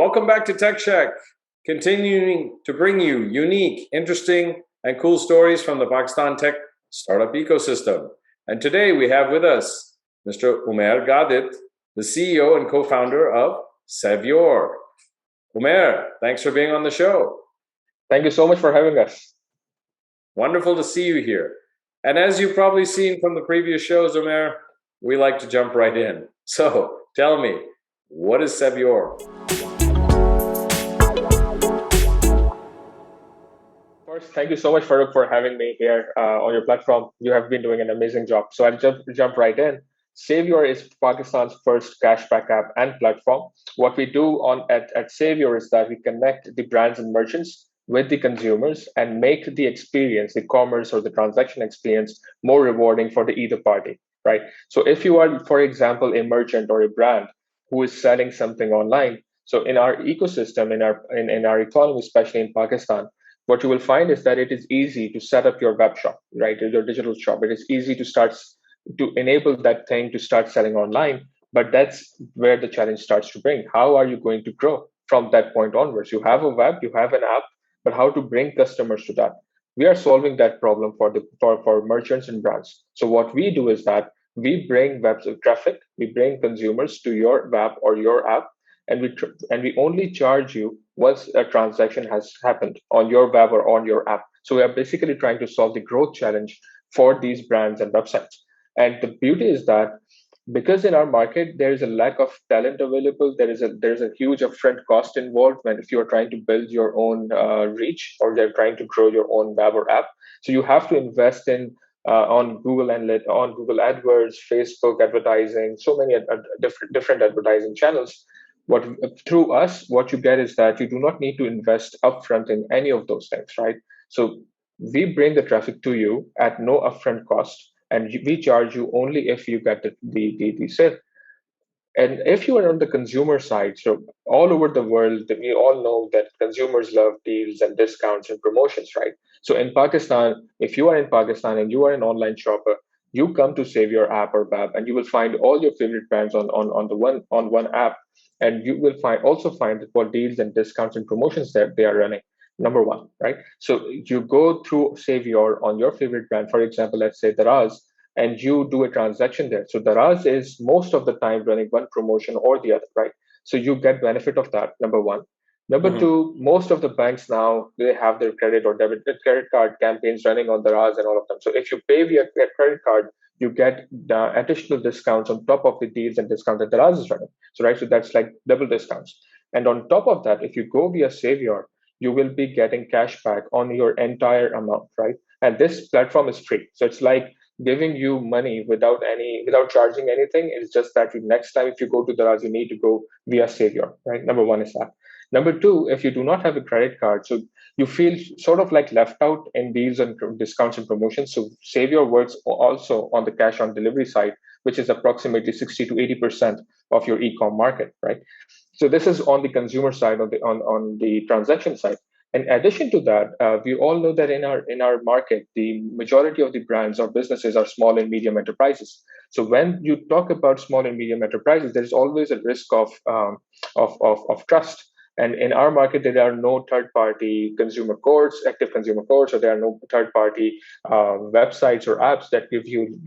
Welcome back to Tech Sheck, continuing to bring you unique, interesting, and cool stories from the Pakistan tech startup ecosystem. And today we have with us Mr. Umair Gadit, the CEO and co-founder of Savyour. Umair, thanks for being on the show. Thank you so much for having us. Wonderful to see you here. And as you've probably seen from the previous shows, Umair, we like to jump right in. So tell me, what is Savyour? First, thank you so much, Farooq, for having me here on your platform. You have been doing an amazing job. So I'll jump right in. Savyour is Pakistan's first cashback app and platform. What we do at Savyour is that we connect the brands and merchants with the consumers and make the experience, the commerce or the transaction experience, more rewarding for the either party, right? So if you are, for example, a merchant or a brand who is selling something online, so in our ecosystem, in our economy, especially in Pakistan, what you will find is that it is easy to set up your web shop, right? Your digital shop. It is easy to enable that thing to start selling online. But that's where the challenge starts to bring. How are you going to grow from that point onwards? You have a web, you have an app, but how to bring customers to that? We are solving that problem for merchants and brands. So what we do is that we bring web traffic, we bring consumers to your web or your app, and we only charge you once a transaction has happened on your web or on your app. So we are basically trying to solve the growth challenge for these brands and websites. And the beauty is that because in our market there is a lack of talent available, there's a huge upfront cost involved when if you're trying to build your own reach or they're trying to grow your own web or app. So you have to invest in on Google AdWords, Facebook advertising, so many different advertising channels. Through us, what you get is that you do not need to invest upfront in any of those things, right? So we bring the traffic to you at no upfront cost, and we charge you only if you get the sale. And if you are on the consumer side, so all over the world, we all know that consumers love deals and discounts and promotions, right? So in Pakistan, if you are in Pakistan and you are an online shopper, you come to Savyour app or web, and you will find all your favorite brands on one app, and you will also find what deals and discounts and promotions that they are running. Number one, right? So you go through Savyour on your favorite brand, for example, let's say Daraz, and you do a transaction there. So Daraz is most of the time running one promotion or the other, right? So you get benefit of that, number one. Number two, most of the banks now, they have their credit or debit credit card campaigns running on Daraz and all of them. So if you pay via credit card, you get additional discounts on top of the deals and discounts that Daraz is running. So right, so that's like double discounts. And on top of that, if you go via Savyour, you will be getting cash back on your entire amount, right? And this platform is free. So it's like giving you money without charging anything. It's just that next time if you go to Daraz, you need to go via Savyour, right? Number one is that. Number two, if you do not have a credit card, so you feel sort of like left out in deals and discounts and promotions. So Savyour works also on the cash on delivery side, which is approximately 60 to 80% of your e-com market, right? So this is on the consumer side, on the transaction side. In addition to that, we all know that in our market, the majority of the brands or businesses are small and medium enterprises. So when you talk about small and medium enterprises, there is always a risk of trust. And in our market, there are no third-party consumer codes, active consumer codes, or there are no third-party websites or apps that give you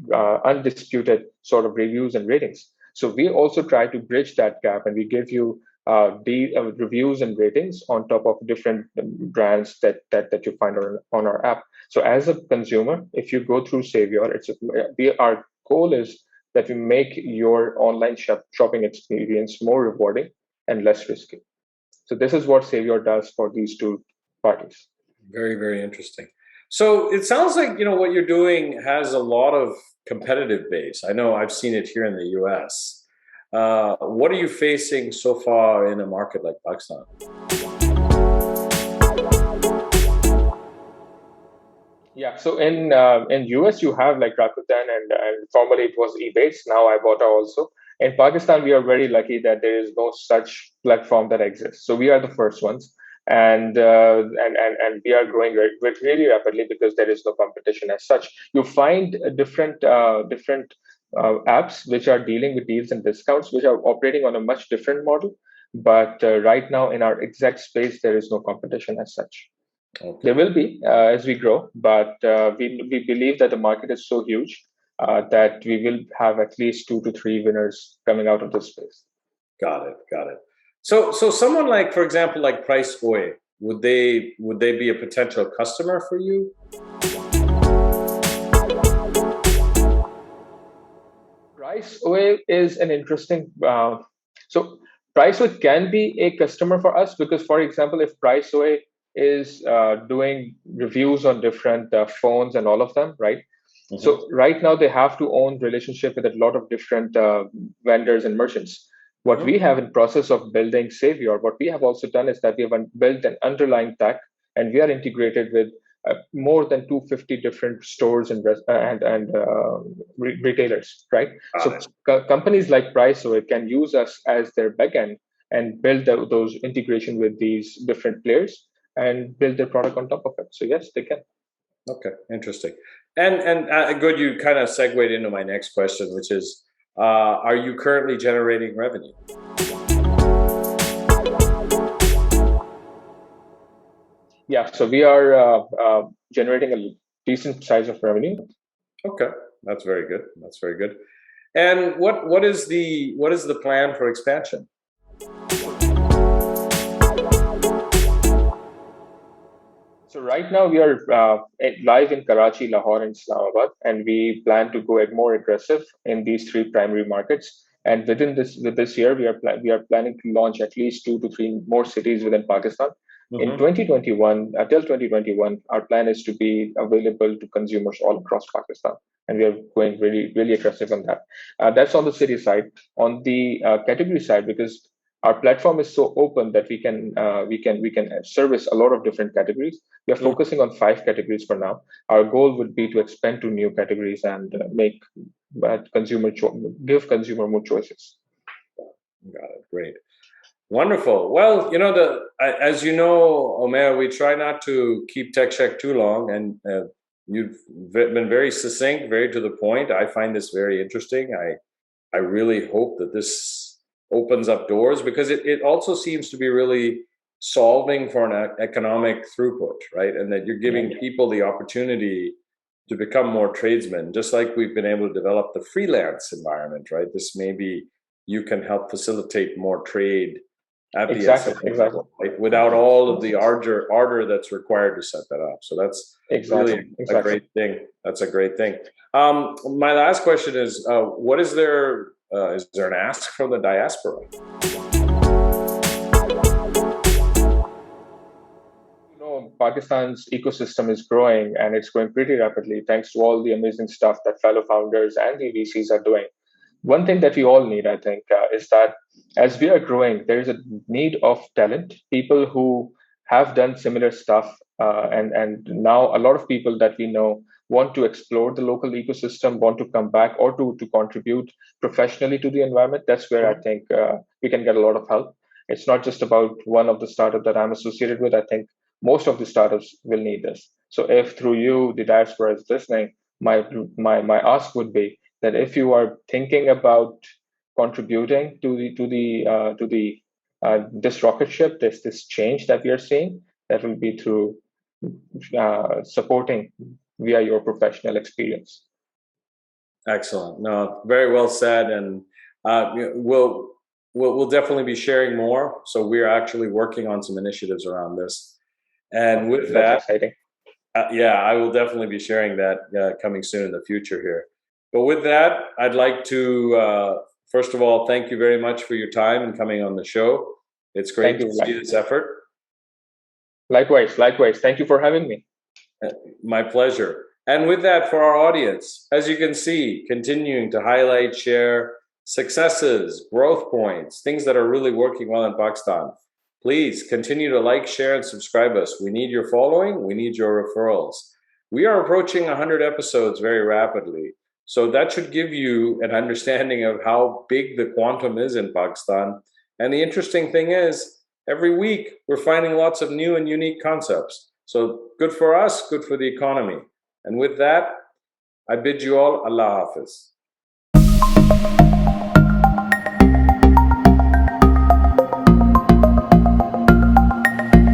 undisputed sort of reviews and ratings. So we also try to bridge that gap, and we give you reviews and ratings on top of different brands that you find on our app. So as a consumer, if you go through Savyour, our goal is that we make your online shopping experience more rewarding and less risky. So this is what Savyour does for these two parties. Very, very interesting. So it sounds like, what you're doing has a lot of competitive base. I know I've seen it here in the US. What are you facing so far in a market like Pakistan? Yeah, so in US you have like Rakuten and formerly it was eBay. Now Ibotta also. In Pakistan, we are very lucky that there is no such platform that exists. So we are the first ones, and we are growing really rapidly because there is no competition as such. You find different apps which are dealing with deals and discounts, which are operating on a much different model. But right now, in our exact space, there is no competition as such. Okay. There will be as we grow, but we believe that the market is so huge that we will have at least 2 to 3 winners coming out of this space. Got it. Got it. So someone like, for example, like Price Oy, would they be a potential customer for you? Price Oy is an interesting. So Price Oy can be a customer for us because, for example, if Price Oy is doing reviews on different phones and all of them, right? Mm-hmm. So right now they have to own relationship with a lot of different vendors and merchants. What we have in process of building Savyour, what we have also done is that we have built an underlying tech, and we are integrated with more than 250 different stores and retailers, right? So companies like Priceoy can use us as their backend and build those integration with these different players and build their product on top of it. So yes, they can. Okay, interesting. And good, you kind of segued into my next question, which is, are you currently generating revenue? Yeah, so we are generating a decent size of revenue. Okay, that's very good. That's very good. And what is the plan for expansion? So right now we are live in Karachi, Lahore, and Islamabad, and we plan to go more aggressive in these 3 primary markets. And with this year, we are planning to launch at least 2 to 3 more cities within Pakistan. In 2021, till 2021, our plan is to be available to consumers all across Pakistan, and we are going really aggressive on that. That's on the city side. On the category side, because our platform is so open that we can service a lot of different categories. We are focusing on 5 categories for now. Our goal would be to expand to new categories and give consumer more choices. Got it. Great. Wonderful. Well, as you know, Umair, we try not to keep Tech Sheck too long, and you've been very succinct, very to the point. I find this very interesting. I really hope that this opens up doors, because it also seems to be really solving for an economic throughput, right? And that you're giving people the opportunity to become more tradesmen, just like we've been able to develop the freelance environment, right? This maybe you can help facilitate more trade at the exactly. Right? Without all of the ardor that's required to set that up. So that's really a great thing. That's a great thing. My last question is, what is there an ask from the diaspora? Pakistan's ecosystem is growing, and it's growing pretty rapidly thanks to all the amazing stuff that fellow founders and the VCs are doing. One thing that we all need, I think, is that as we are growing, there is a need of talent, people who have done similar stuff. And now a lot of people that we know want to explore the local ecosystem, want to come back or to contribute professionally to the environment. That's where I think we can get a lot of help. It's not just about one of the startups that I'm associated with. I think most of the startups will need this. So if through you, the diaspora is listening, my ask would be that if you are thinking about contributing to this rocket ship, this change that we are seeing, that will be through supporting via your professional experience. Excellent. No, very well said. And we'll definitely be sharing more. So we're actually working on some initiatives around this. And with that, I will definitely be sharing that coming soon in the future here. But with that, I'd like to, first of all, thank you very much for your time and coming on the show. It's great to see this effort. Likewise. Thank you for having me. My pleasure. And with that, for our audience, as you can see, continuing to highlight, share successes, growth points, things that are really working well in Pakistan. Please continue to like, share, and subscribe us. We need your following. We need your referrals. We are approaching 100 episodes very rapidly. So that should give you an understanding of how big the quantum is in Pakistan. And the interesting thing is, every week we're finding lots of new and unique concepts. So good for us, good for the economy. And with that, I bid you all Allah Hafiz.